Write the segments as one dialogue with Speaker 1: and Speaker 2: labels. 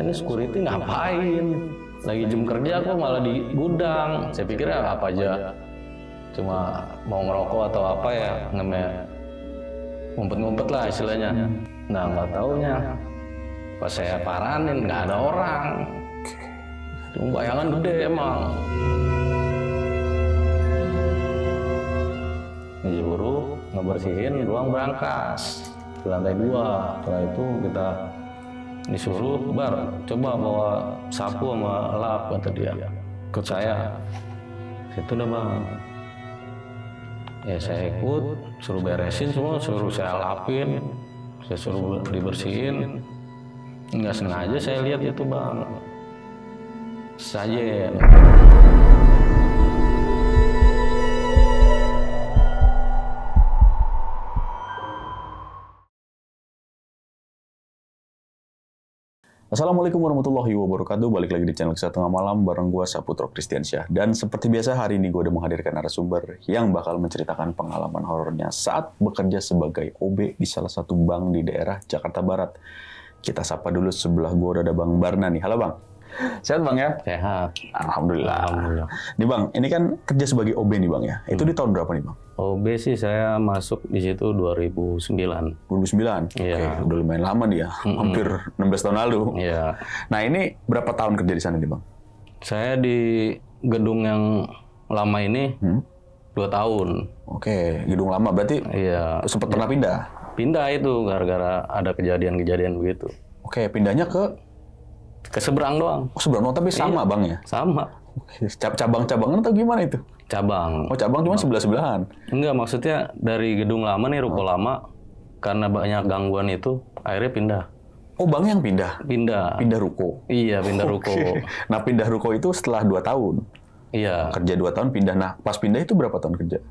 Speaker 1: ini security ngapain? Lagi jam kerja kok malah di gudang. Saya pikir ya apa aja, cuma mau ngerokok atau apa ya, namanya ngumpet-ngumpet lah istilahnya. Nah nggak taunya pas saya paranin nggak ada orang. Bayangan gede emang. Disuruh ngebersihin ruang brankas di lantai 2. Setelah itu kita disuruh, Bar, coba bawa sapu sama lap, kata dia. Ikut saya. Itu udah Bang. Ya saya ikut, suruh beresin semua, suruh saya lapin, saya suruh dibersihin. Nggak sengaja saya lihat itu Bang. Sajen.
Speaker 2: Assalamualaikum warahmatullahi wabarakatuh. Balik lagi di channel Kisah Tengah Malam bareng gue Saputra Kristiansyah. Dan seperti biasa hari ini gue udah menghadirkan narasumber yang bakal menceritakan pengalaman horornya saat bekerja sebagai OB di salah satu bank di daerah Jakarta Barat. Kita sapa dulu, sebelah gue udah ada Bang Barna nih. Halo Bang. Sehat Bang ya?
Speaker 1: Sehat.
Speaker 2: Alhamdulillah.
Speaker 1: Alhamdulillah.
Speaker 2: Nih Bang, ini kan kerja sebagai OB nih Bang ya. Itu di tahun berapa nih Bang?
Speaker 1: OB sih saya masuk di situ 2009.
Speaker 2: 2009?
Speaker 1: Iya.
Speaker 2: Oke, udah lumayan lama nih ya. Hampir 16 tahun lalu.
Speaker 1: Iya.
Speaker 2: Nah ini berapa tahun kerja di sana nih Bang?
Speaker 1: Saya di gedung yang lama ini 2 tahun.
Speaker 2: Oke, gedung lama berarti
Speaker 1: Iya.
Speaker 2: sempat pernah pindah?
Speaker 1: Pindah itu gara-gara ada kejadian-kejadian begitu.
Speaker 2: Oke, pindahnya
Speaker 1: Ke seberang doang.
Speaker 2: Oh, seberang doang, tapi sama
Speaker 1: Iya.
Speaker 2: Bang ya?
Speaker 1: Sama.
Speaker 2: Oke, cabang-cabangan atau gimana itu?
Speaker 1: Cabang.
Speaker 2: Oh, cabang cuma sebelah-sebelahan?
Speaker 1: Enggak, maksudnya dari gedung lama nih, ruko lama, karena banyak gangguan itu, akhirnya pindah.
Speaker 2: Oh, Bang yang pindah?
Speaker 1: Pindah.
Speaker 2: Pindah ruko?
Speaker 1: Iya, pindah ruko.
Speaker 2: Oke. Nah, pindah ruko itu setelah 2 tahun?
Speaker 1: Iya.
Speaker 2: Kerja 2 tahun, pindah. Nah, pas pindah itu berapa tahun kerja?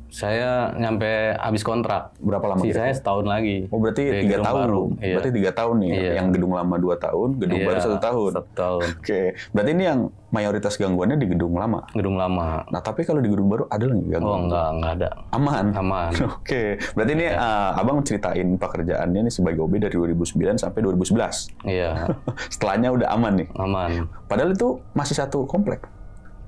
Speaker 1: Saya nyampe habis kontrak.
Speaker 2: Berapa lama
Speaker 1: Sisanya setahun lagi.
Speaker 2: Oh, berarti
Speaker 1: Di
Speaker 2: 3
Speaker 1: gedung
Speaker 2: tahun.
Speaker 1: baru. Iya.
Speaker 2: Berarti 3 tahun nih.
Speaker 1: Iya.
Speaker 2: Yang gedung lama 2 tahun, gedung
Speaker 1: Iya,
Speaker 2: baru 1 tahun.
Speaker 1: 1 tahun.
Speaker 2: Oke. Berarti ini yang mayoritas gangguannya di gedung lama?
Speaker 1: Gedung lama.
Speaker 2: Nah, tapi kalau di gedung baru ada nggak gangguan?
Speaker 1: Oh, enggak ada.
Speaker 2: Aman?
Speaker 1: Aman.
Speaker 2: Oke. Berarti ini Abang ceritain pekerjaannya nih sebagai OB dari 2009 sampai 2011.
Speaker 1: Iya,
Speaker 2: Setelahnya udah aman nih?
Speaker 1: aman.
Speaker 2: Padahal itu masih satu komplek?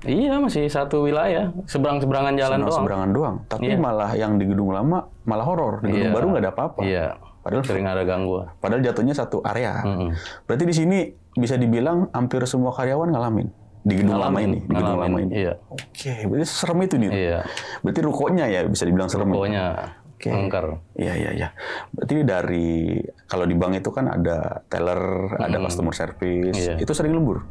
Speaker 1: Iya, masih satu wilayah. Seberang-seberangan jalan doang.
Speaker 2: Seberangan doang. Tapi
Speaker 1: Iya.
Speaker 2: malah yang di gedung lama malah horor. Di gedung
Speaker 1: Iya.
Speaker 2: baru nggak ada apa-apa.
Speaker 1: Iya.
Speaker 2: Padahal
Speaker 1: Sering ada gangguan.
Speaker 2: Padahal jatuhnya satu area.
Speaker 1: Mm-mm.
Speaker 2: Berarti di sini bisa dibilang hampir semua karyawan ngalamin di gedung lama ini. Di gedung lama ini.
Speaker 1: Iya.
Speaker 2: Oke, berarti serem itu nih.
Speaker 1: Iya.
Speaker 2: Berarti rukonya ya bisa dibilang serem.
Speaker 1: Pokoknya
Speaker 2: Oke.
Speaker 1: angker.
Speaker 2: Iya. Berarti dari kalau di bank itu kan ada teller, ada customer service.
Speaker 1: Iya.
Speaker 2: Itu sering lembur.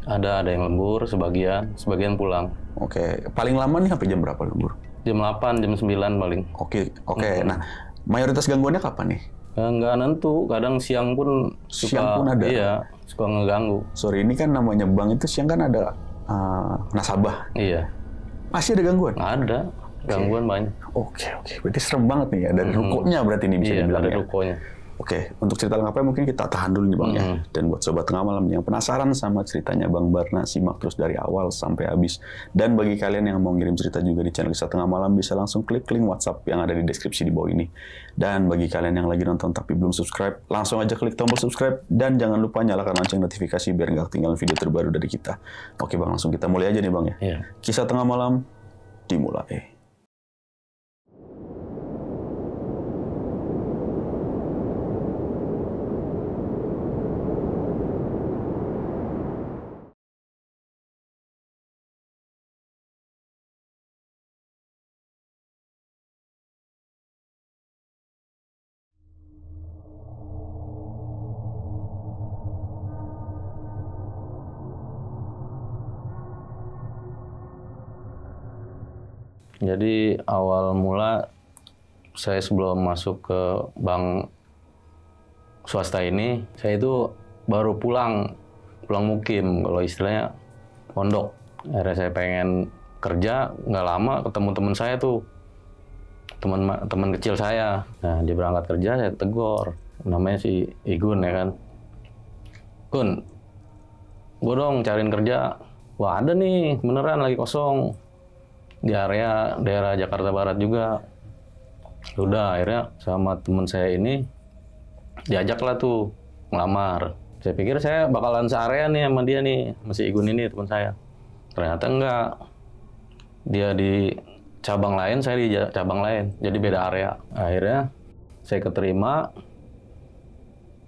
Speaker 1: Ada yang lembur, sebagian pulang.
Speaker 2: Oke, paling lama nih sampai jam berapa lembur?
Speaker 1: Jam 8, jam 9 paling.
Speaker 2: Oke. Nah, mayoritas gangguannya kapan nih?
Speaker 1: Nggak nentu, kadang siang pun suka.
Speaker 2: Siang pun ada?
Speaker 1: Iya, suka ngeganggu.
Speaker 2: Sorry, ini kan namanya bank itu siang kan ada nasabah.
Speaker 1: Iya,
Speaker 2: Masih ada gangguan?
Speaker 1: ada. Gangguan banyak.
Speaker 2: Oke. Berarti serem banget nih ya. Dari rukonya berarti ini bisa
Speaker 1: Iya,
Speaker 2: dibilang
Speaker 1: dari
Speaker 2: ya.
Speaker 1: rukonya.
Speaker 2: Oke, untuk cerita lengkapnya mungkin kita tahan dulu nih Bang ya. Dan buat Sobat Tengah Malam yang penasaran sama ceritanya Bang Barna, simak terus dari awal sampai habis. Dan bagi kalian yang mau ngirim cerita juga di channel Kisah Tengah Malam, bisa langsung klik link WhatsApp yang ada di deskripsi di bawah ini. Dan bagi kalian yang lagi nonton tapi belum subscribe, langsung aja klik tombol subscribe. Dan jangan lupa nyalakan lonceng notifikasi biar nggak ketinggalan video terbaru dari kita. Oke Bang, langsung kita mulai aja nih Bang ya.
Speaker 1: Iya.
Speaker 2: Kisah Tengah Malam dimulai.
Speaker 1: Jadi awal mula saya sebelum masuk ke bank swasta ini, saya itu baru pulang mukim, kalau istilahnya pondok. Akhirnya saya pengen kerja, nggak lama ketemu teman saya tuh, teman kecil saya. Nah dia berangkat kerja, saya tegur, namanya si Igun ya kan. Gun, gue dong cariin kerja. Wah ada nih, beneran lagi kosong. Di area daerah Jakarta Barat juga. Udah akhirnya sama teman saya ini diajaklah tuh ngelamar. Saya pikir saya bakalan searea nih sama dia nih, masih Igun ini teman saya. Ternyata enggak. Dia di cabang lain, saya di cabang lain. Jadi beda area. Akhirnya saya keterima.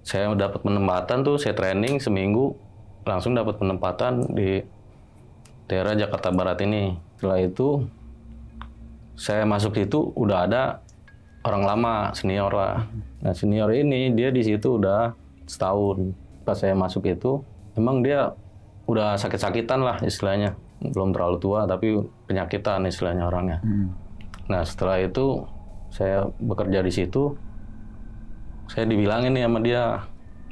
Speaker 1: Saya dapat penempatan tuh, saya training seminggu. Langsung dapat penempatan di daerah Jakarta Barat ini. Setelah itu, saya masuk situ udah ada orang lama, senior lah. Nah senior ini, dia di situ udah setahun. Pas saya masuk itu, emang dia udah sakit-sakitan lah istilahnya. Belum terlalu tua, tapi penyakitan istilahnya orangnya. Nah setelah itu, saya bekerja di situ. Saya dibilangin nih sama dia,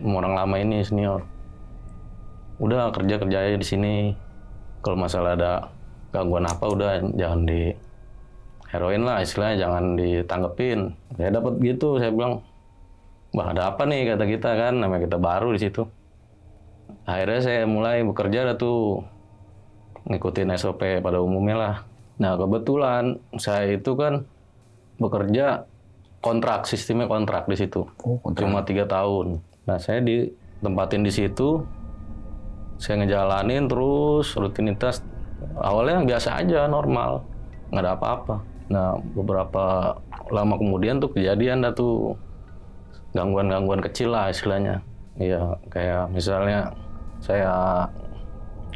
Speaker 1: orang lama ini senior. Udah kerja aja di sini. Kalau masalah ada gangguan apa, udah jangan di heroin lah istilahnya, jangan ditanggepin. Saya dapat gitu, saya bilang, wah ada apa nih kata kita kan, namanya kita baru di situ. Akhirnya saya mulai bekerja tuh, ngikutin SOP pada umumnya lah. Nah kebetulan saya itu kan bekerja kontrak, sistemnya kontrak di situ. Cuma 3 tahun. Nah saya ditempatin di situ, saya ngejalanin terus rutinitas. Awalnya biasa aja, normal, nggak ada apa-apa. Nah beberapa lama kemudian tuh kejadian dah tuh gangguan-gangguan kecil lah istilahnya. Iya, kayak misalnya saya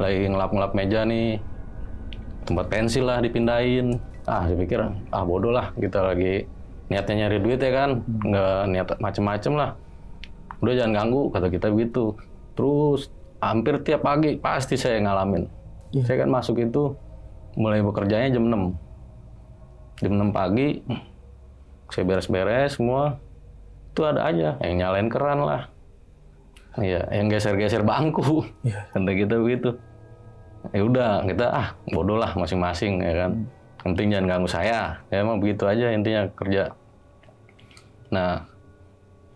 Speaker 1: lagi ngelap-ngelap meja nih, tempat pensil lah dipindahin. Saya pikir, bodoh lah, kita lagi niatnya nyari duit ya kan, nggak niat macem-macem lah. Udah jangan ganggu, kata kita begitu. Terus hampir tiap pagi pasti saya ngalamin. Saya kan masuk itu, mulai bekerjanya jam 6. Jam 6 pagi, saya beres-beres semua. Itu ada aja yang nyalain keran lah. Iya, yang geser-geser bangku. Kata kita begitu. Ya udah, kita bodoh lah masing-masing ya kan. Penting jangan ganggu saya. Ya emang begitu aja intinya kerja. Nah,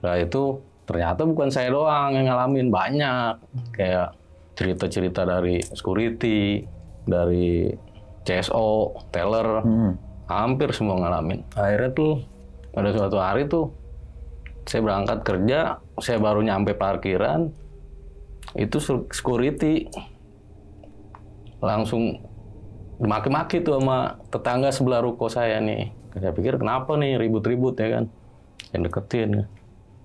Speaker 1: setelah itu ternyata bukan saya doang yang ngalamin, banyak. Kayak cerita-cerita dari security, dari CSO, teller, hampir semua ngalamin. Akhirnya tuh pada suatu hari tuh saya berangkat kerja, saya baru nyampe parkiran, itu security langsung dimaki-maki tuh sama tetangga sebelah ruko saya nih. Saya pikir kenapa nih ribut-ribut ya kan, yang deketin.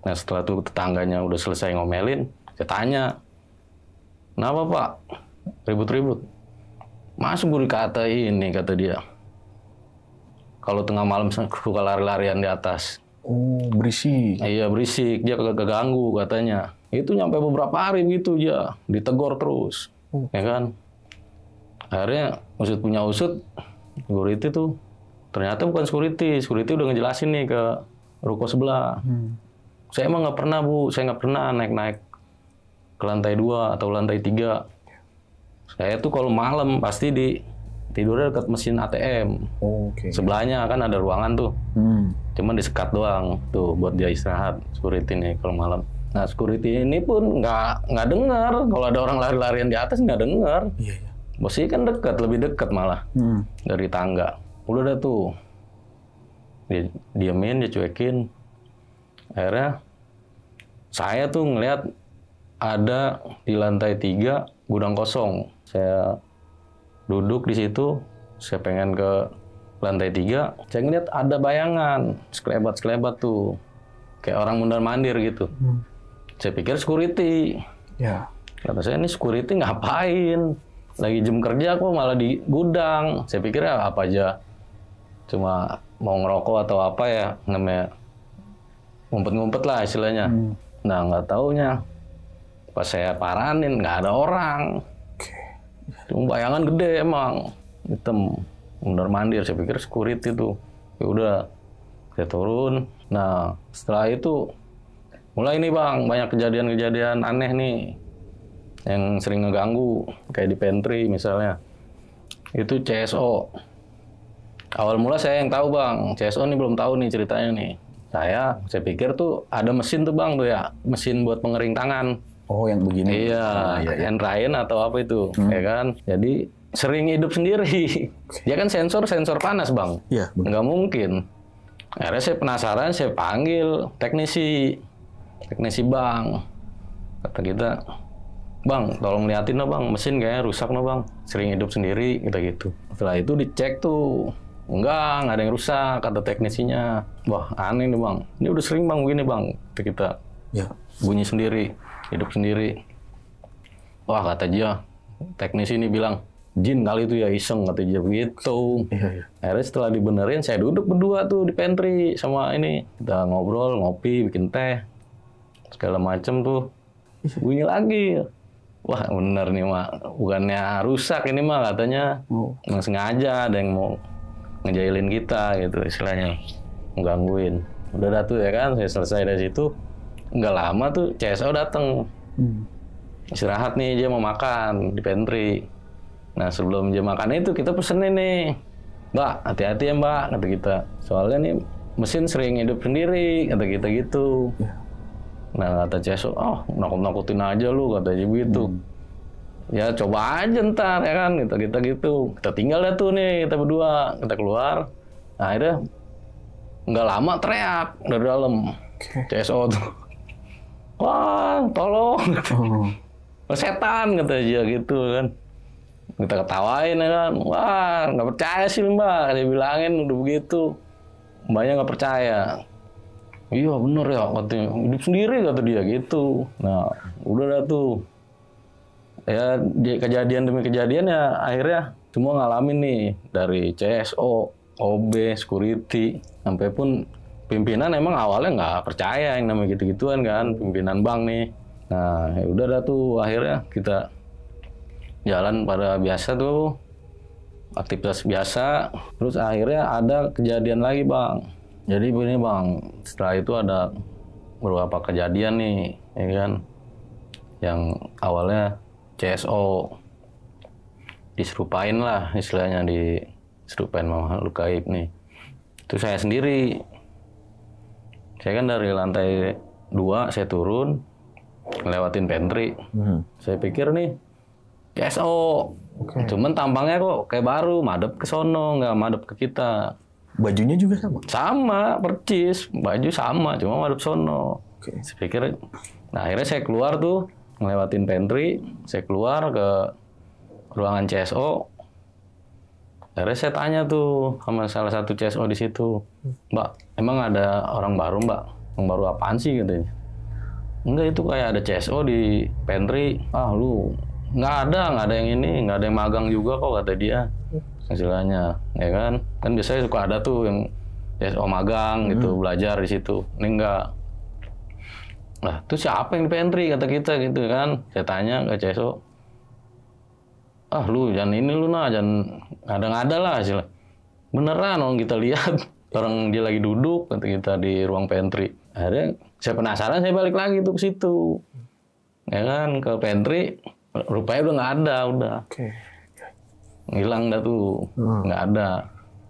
Speaker 1: Nah setelah itu tetangganya udah selesai ngomelin, saya tanya, kenapa Pak ribut-ribut? Masuk gue dikata ini, kata dia. Kalau tengah malam suka lari-larian di atas.
Speaker 2: Oh, berisik.
Speaker 1: Iya, berisik. Dia keganggu katanya. Itu nyampe beberapa hari begitu dia. Ditegor terus. Ya kan? Akhirnya usut punya usut. Security tuh. Ternyata bukan security. Security udah ngejelasin nih ke ruko sebelah. Saya emang nggak pernah, Bu. Saya nggak pernah naik-naik ke lantai 2 atau lantai 3. Saya tuh kalau malam pasti tidurnya dekat mesin ATM. Sebelahnya kan ada ruangan tuh. Cuma disekat doang tuh buat dia istirahat, security nih kalau malam. Nah security ini pun nggak dengar kalau ada orang lari-larian di atas, nggak dengar. Bosnya kan dekat, lebih dekat malah dari tangga. Udah dah tuh dia diemin, dia cuekin. Akhirnya saya tuh ngelihat ada di lantai 3 gudang kosong. Saya duduk di situ, saya pengen ke lantai 3, saya ngeliat ada bayangan, sekelebat-sekelebat tuh. Kayak orang mundar-mandir gitu. Saya pikir security. Kata saya, ini security ngapain? Lagi jam kerja kok malah di gudang. Saya pikir ya apa aja. Cuma mau ngerokok atau apa ya, namanya ngumpet-ngumpet lah istilahnya. Nah nggak taunya, pas saya paranin nggak ada orang. Cuma bayangan gede emang, hitam, mundar-mandir. Saya pikir security tuh. Ya udah, saya turun. Nah, setelah itu mulai nih Bang, banyak kejadian-kejadian aneh nih yang sering ngeganggu, kayak di pantry misalnya. Itu CSO. Awal mula saya yang tahu Bang, CSO nih belum tahu nih ceritanya nih. Saya pikir tuh ada mesin tuh Bang tuh ya, mesin buat pengering tangan.
Speaker 2: Oh, yang begini.
Speaker 1: Iya, hand dryer atau apa itu, ya kan? Jadi sering hidup sendiri. Dia kan sensor panas Bang.
Speaker 2: Iya.
Speaker 1: Nggak mungkin. Akhirnya saya penasaran, saya panggil teknisi Bang. Kata kita, "Bang, tolong liatin lah bang, mesin kayaknya rusak lah bang, sering hidup sendiri," kita gitu. Setelah itu dicek tuh, nggak ada yang rusak, kata teknisinya. Wah aneh nih bang, ini udah sering bang begini bang, kata kita.
Speaker 2: Ya.
Speaker 1: Bunyi sendiri, hidup sendiri. Wah kata dia, teknisi ini bilang, "Jin kali itu ya, iseng," kata dia begitu.
Speaker 2: Iya.
Speaker 1: Akhirnya setelah dibenerin, saya duduk berdua tuh di pantry sama ini. Kita ngobrol, ngopi, bikin teh, segala macem tuh. Bunyi lagi. Wah bener nih mak, bukannya rusak ini mah katanya. Nggak sengaja ada yang mau ngejailin kita gitu istilahnya. Menggangguin. Udah dah tuh ya kan, saya selesai dari situ. Nggak lama tuh CSO datang. Istirahat nih, dia mau makan di pantry. Nah sebelum dia makan itu kita pesenin nih, "Mbak, hati-hati ya mbak," kata kita. "Soalnya nih mesin sering hidup sendiri," kata kita gitu. Nah kata CSO, "Oh nakut-nakutin aja lu," kata dia begitu. "Ya coba aja ntar ya kan," kita gitu. Kita tinggal dah tuh nih, kita berdua. Kita keluar. Nah akhirnya nggak lama teriak dari dalam. CSO tuh. "Wah tolong." "Setan," kata dia gitu kan. Kita ketawain ya kan. "Wah nggak percaya sih mbak," dia bilangin udah begitu. Mbaknya nggak percaya. "Iya bener ya," katanya, "hidup sendiri," kata dia gitu. Nah udah dah tuh. Ya kejadian demi kejadian ya akhirnya semua ngalamin nih. Dari CSO, OB, security, sampai pun pimpinan emang awalnya nggak percaya yang namanya gitu-gituan kan. Pimpinan bank nih. Nah ya udah dah tuh akhirnya kita jalan pada biasa tuh, aktivitas biasa. Terus akhirnya ada kejadian lagi bang. Jadi begini bang, setelah itu ada beberapa kejadian nih, ya kan, yang awalnya CSO diserupain lah istilahnya, diserupain sama makhluk gaib nih. Itu saya sendiri. Saya kan dari lantai 2 saya turun, ngelewatin pantry. Saya pikir nih CSO, cuman tampangnya kok kayak baru, madep ke sono, nggak madep ke kita.
Speaker 2: Bajunya juga sama?
Speaker 1: Sama, percis. Baju sama, cuma madep sono. Saya pikir, nah akhirnya saya keluar tuh, ngelewatin pantry, saya keluar ke ruangan CSO. Akhirnya saya tanya tuh sama salah satu CSO di situ, "Mbak, emang ada orang baru mbak? Yang baru apaan sih?" katanya. "Enggak, itu kayak ada CSO di pantry." "Ah lu, nggak ada yang ini, nggak ada yang magang juga kok," kata dia. Istilahnya, ya kan? Kan biasanya suka ada tuh yang CSO magang gitu, belajar di situ. Ini enggak. Nah, itu siapa yang di pantry kata kita gitu kan? Saya tanya ke CSO. "Ah lu jangan ini lu nah, jangan ngada-ngada lah istilah." "Beneran orang kita lihat orang dia lagi duduk," kata kita, "di ruang pantry." Akhirnya saya penasaran, saya balik lagi tuh ke situ. Ya kan, ke pantry, rupanya udah nggak ada, udah. Hilang dah tuh, nggak ada.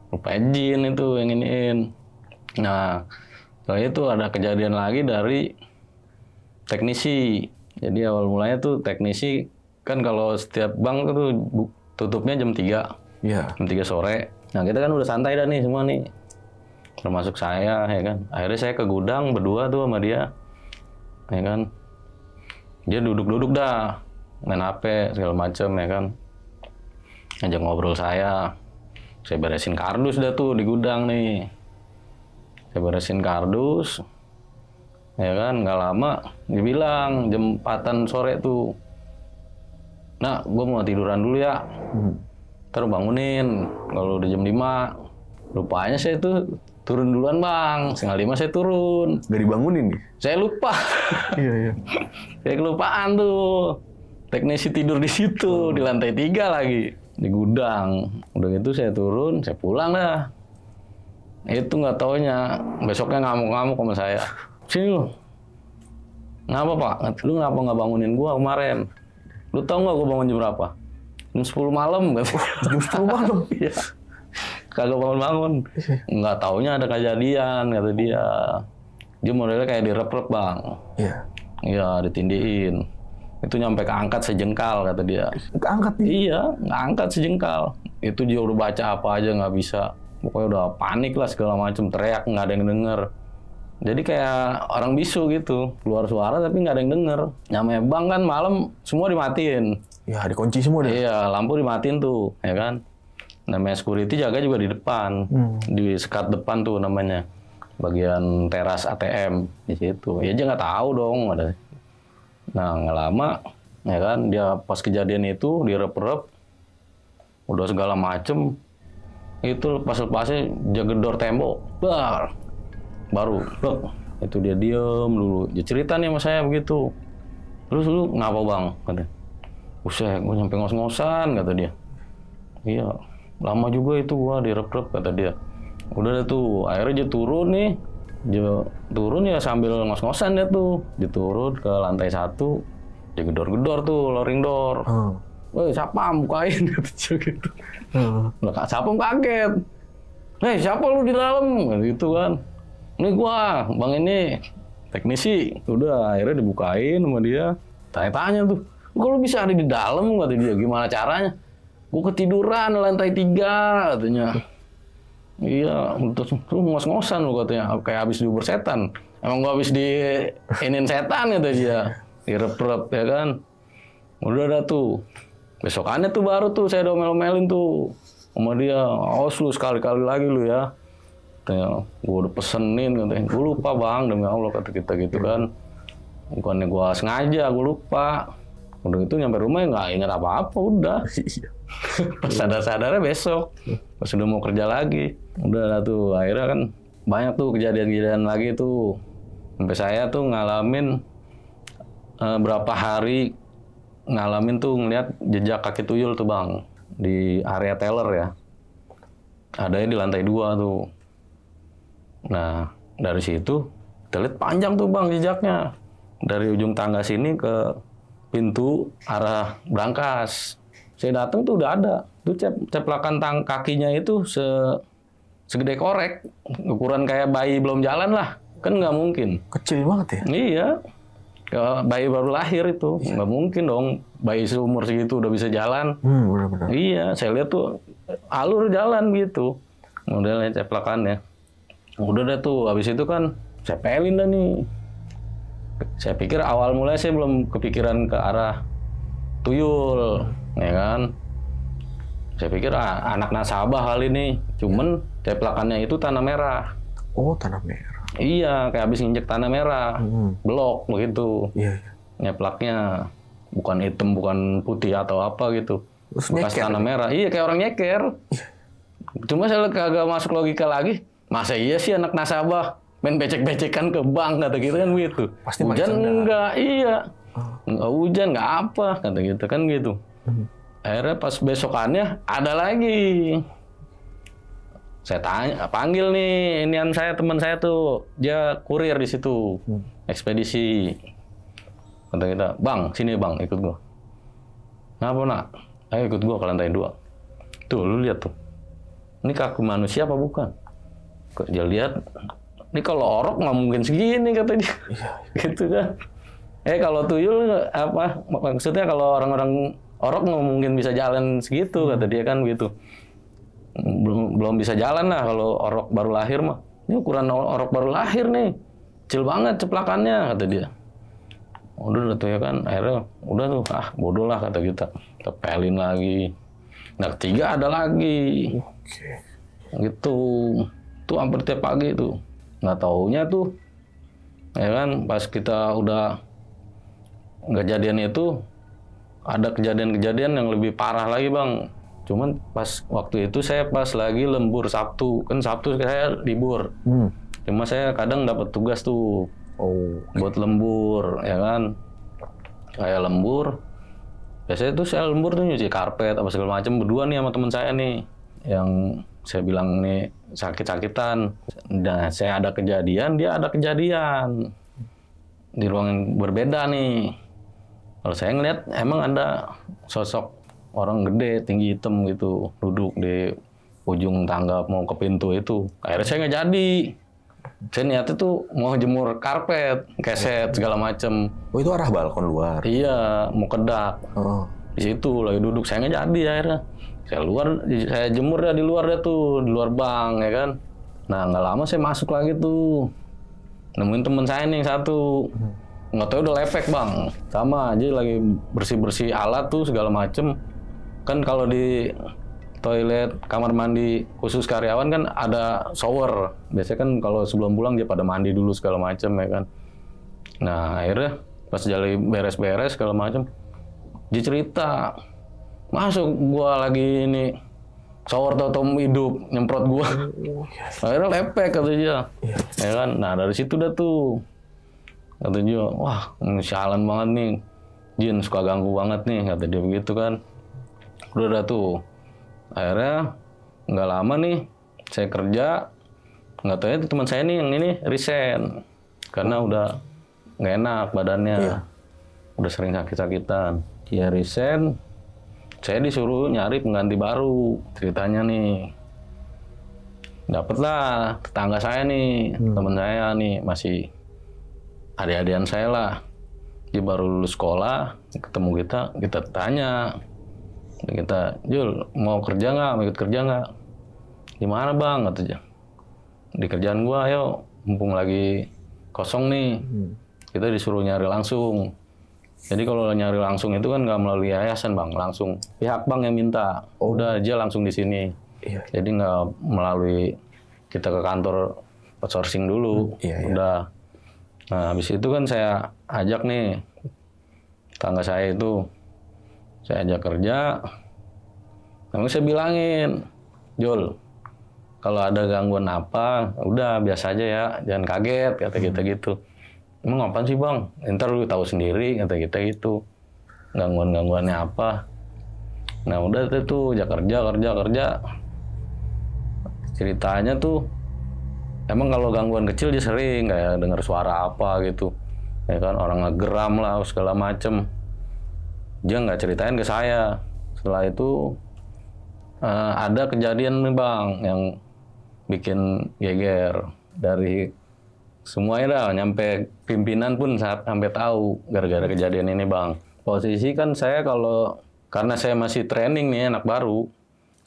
Speaker 1: Rupanya jin itu yang iniin. Nah, setelah itu ada kejadian lagi dari teknisi. Jadi awal mulanya tuh teknisi, kan kalau setiap bank itu tutupnya jam 3.
Speaker 2: Iya.
Speaker 1: Jam 3 sore. Nah kita kan udah santai dah nih semua nih. Termasuk saya, ya kan. Akhirnya saya ke gudang berdua tuh sama dia. Ya kan. Dia duduk-duduk dah. Main HP, segala macem, ya kan. Ngajak ngobrol saya. Saya beresin kardus dah tuh di gudang nih. Saya beresin kardus. Ya kan, nggak lama dia bilang jam 4-an sore tuh, "Nah, gue mau tiduran dulu ya. Ntar bangunin kalau udah jam 5. Rupanya saya tuh turun duluan bang, 4:30 saya turun.
Speaker 2: Gak dibangunin nih?
Speaker 1: Saya lupa.
Speaker 2: Iya.
Speaker 1: Saya kelupaan tuh. Teknisi tidur di situ, di lantai 3 lagi. Di gudang. Udah gitu saya turun, saya pulang dah. Itu nggak taunya, besoknya ngamuk-ngamuk sama saya. "Sini lu. Ngapa pak? Lu ngapa nggak bangunin gua kemarin? Lu tau nggak gua bangun jam berapa? Jam 10 malam."
Speaker 2: Jam 10 malam?
Speaker 1: Iya. Kagak bangun-bangun. Nggak taunya ada kejadian, kata dia. Dia modelnya kayak direp-rep bang.
Speaker 2: Iya.
Speaker 1: Iya, ditindihin. Itu nyampe keangkat sejengkal, kata dia.
Speaker 2: Keangkat nih?
Speaker 1: Iya, ngangkat sejengkal. Itu dia udah baca apa aja nggak bisa. Pokoknya udah panik lah segala macam, teriak nggak ada yang denger. Jadi kayak orang bisu gitu, keluar suara tapi nggak ada yang denger. Namanya bank kan malam semua dimatiin.
Speaker 2: Ya, dikunci semua deh.
Speaker 1: Iya, lampu dimatiin tuh, ya kan. Namanya security jaga juga di depan, di sekat depan tuh namanya, bagian teras ATM di situ. Ya dia nggak tahu dong ada. Nah nggak lama, ya kan dia pas kejadian itu direp-rep, udah segala macem, itu lepas-lepasnya dia gedor tembok, baru, itu dia diem dulu. Dia cerita nih sama saya begitu. Terus lu ngapa bang? Katanya. Buset, gue nyampe ngos-ngosan kata dia. Iya, lama juga itu gua direp-rep kata dia. Udah deh tuh, akhirnya dia turun nih. Dia turun ya sambil ngos-ngosan dia tuh. Dia turun ke lantai 1. Dia gedor-gedor tuh, loring door. Woi, siapa bukain gitu. Lah siapa kaget. Hei, siapa lu di dalam? Gitu kan. Ini gua, bang ini teknisi. Udah akhirnya dibukain sama dia. Tanya-tanya tuh. Kok lu bisa ada di dalam kata dia. Gimana caranya? Gua ketiduran lantai 3 katanya. Iya, terus lu ngos-ngosan lu katanya. Kayak habis diuber setan. Emang gua habis diinin setan kata dia. Direp-rep ya kan. Udah ada tuh. Besokannya tuh baru tuh saya domel-domelin tuh sama dia. Awas lu sekali-kali lagi lu ya. Katanya, gue udah pesenin katanya. Gue lupa bang, demi Allah kata kita gitu kan. Bukannya gue sengaja, gue lupa. Udah itu nyampe rumah nggak ingat apa-apa udah. Pas sadar-sadarnya besok. Pas udah mau kerja lagi. Udah lah tuh, akhirnya kan banyak tuh kejadian-kejadian lagi tuh. Sampai saya tuh ngalamin berapa hari ngalamin tuh ngeliat jejak kaki tuyul tuh bang. Di area teller ya. Adanya di lantai 2 tuh. Nah, dari situ kita lihat panjang tuh bang jejaknya. Dari ujung tangga sini ke pintu arah brankas. Saya datang tuh udah ada. Tuh ceplakan kakinya itu segede korek. Ukuran kayak bayi belum jalan lah. Kan nggak mungkin.
Speaker 2: Kecil banget ya?
Speaker 1: Iya. Kayak bayi baru lahir itu. Nggak mungkin dong. Bayi seumur segitu udah bisa jalan.
Speaker 2: Benar-benar.
Speaker 1: Iya, saya lihat tuh alur jalan gitu. Modelnya ceplakannya. Udah deh tuh, habis itu kan saya pelin dah nih. Saya pikir awal mulai saya belum kepikiran ke arah tuyul, ya kan. Saya pikir anak nasabah kali ini. Cuman ceplakannya itu tanah merah.
Speaker 2: Oh, tanah merah.
Speaker 1: Iya, kayak habis nginjek tanah merah. Blok begitu.
Speaker 2: Iya.
Speaker 1: Nyeplaknya bukan hitam, bukan putih atau apa gitu.
Speaker 2: Terus
Speaker 1: bekas
Speaker 2: nyeker.
Speaker 1: tanah merah. Iya, kayak orang nyeker. Cuma saya kagak masuk logika lagi. Masa iya sih anak nasabah main becek-becekan ke bank kata gitu kan gitu.
Speaker 2: Pasti
Speaker 1: hujan enggak, iya. Enggak hujan, enggak apa kata gitu kan gitu. Akhirnya pas besokannya ada lagi. Saya tanya, panggil nih inian saya, teman saya tuh, dia kurir di situ. Ekspedisi. Kata kita, "Bang, sini Bang, ikut gua." "Ngapa, Nak?" "Ayo ikut gua ke lantai 2. Tuh, lu lihat tuh. Ini kaki manusia apa bukan?" Dia lihat, ini kalau orok nggak mungkin segini kata dia. Gitu kan. Kalau tuyul apa? Maksudnya kalau orang-orang orok nggak mungkin bisa jalan segitu kata dia kan gitu. Belum bisa jalan lah kalau orok baru lahir mah. Ini ukuran orok baru lahir nih. Kecil banget ceplakannya kata dia. Udah tuh ya kan. Akhirnya udah tuh bodoh lah kata kita. Kita pelin lagi. Nah ketiga ada lagi. Gitu. Tuh hampir tiap pagi tuh. Nggak taunya tuh, ya kan, pas kita udah kejadian itu, ada kejadian-kejadian yang lebih parah lagi bang. Cuman pas waktu itu saya pas lagi lembur Sabtu, kan Sabtu saya libur. Cuma saya kadang dapat tugas tuh, buat lembur, ya kan. Kayak lembur, biasanya tuh saya lembur tuh nyuci karpet, apa segala macam berdua nih sama teman saya nih, yang saya bilang nih sakit-sakitan. Nah, saya ada kejadian, dia ada kejadian. Di ruang yang berbeda nih. Kalau saya ngeliat emang ada sosok orang gede, tinggi hitam gitu, duduk di ujung tangga mau ke pintu itu. Akhirnya saya nggak jadi. Saya niatnya tuh mau jemur karpet, keset, segala macem.
Speaker 2: Oh, itu arah balkon luar?
Speaker 1: Iya, mau ke dak. Di situ lagi duduk, saya nggak jadi akhirnya. Saya jemur di luar tuh, di luar bank ya kan. Nah nggak lama saya masuk lagi tuh. nemuin temen saya nih satu. Nggak tahu udah lepek bang, sama aja lagi bersih-bersih alat tuh segala macem. Kan kalau di toilet, kamar mandi khusus karyawan kan ada shower. Biasanya kan kalau sebelum pulang dia pada mandi dulu segala macem ya kan. Nah akhirnya pas jadi beres-beres segala macem, dia cerita, masuk gua lagi ini shower tau hidup nyemprot gua. Akhirnya lepek kata dia, ya kan. Nah dari situ dah tuh. Kata dia, wah sialan banget nih, Jin suka ganggu banget nih, kata dia begitu kan. Udah dah tuh, akhirnya nggak lama nih, saya kerja, nggak tahu ya teman saya nih yang ini resign, karena udah nggak enak badannya, udah sering sakit-sakitan. Dia resign, saya disuruh nyari pengganti baru, ceritanya nih. Dapatlah tetangga saya nih, teman saya nih masih adik-adikan saya lah, dia baru lulus sekolah, ketemu kita tanya, kita, Jul mau kerja nggak, mau ikut kerja nggak? Di mana bang? Katanya, di kerjaan gua, ayo, mumpung lagi kosong nih, kita disuruh nyari langsung. Jadi kalau nyari langsung itu kan nggak melalui yayasan bang, langsung pihak bank yang minta, udah aja langsung di sini. Jadi nggak melalui kita ke kantor outsourcing dulu, udah. Nah, habis itu kan saya ajak nih tetangga saya itu, saya ajak kerja. Namun saya bilangin, Jul, kalau ada gangguan apa, udah biasa aja ya, jangan kaget, kata kita gitu. Emang apaan sih bang? Ntar lu tahu sendiri, kata kita gitu. Gangguan-gangguannya apa? Nah udah tuh, ajak kerja. Ceritanya tuh, emang kalau gangguan kecil dia sering kayak dengar suara apa gitu, ya kan orang ngegeram lah segala macem. Dia nggak ceritain ke saya. Setelah itu ada kejadian nih bang yang bikin geger dari semuanya dah, nyampe pimpinan pun sampai tahu gara-gara kejadian ini bang. Posisi kan saya karena saya masih training nih anak baru,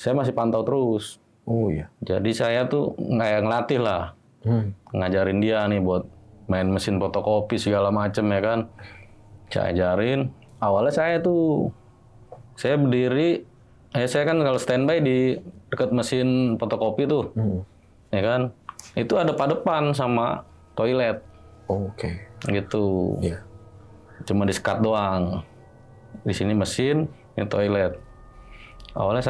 Speaker 1: saya masih pantau terus.
Speaker 2: Oh iya.
Speaker 1: Jadi saya tuh kayak ngelatih lah, ngajarin dia nih buat main mesin fotokopi segala macem ya kan. Saya ajarin. Awalnya saya berdiri, saya kan kalau standby di dekat mesin fotokopi tuh, ya kan. Itu ada padepan sama toilet.
Speaker 2: Oke.
Speaker 1: Gitu.
Speaker 2: Iya.
Speaker 1: Cuma di-skat doang. Di sini mesin, ini toilet. Awalnya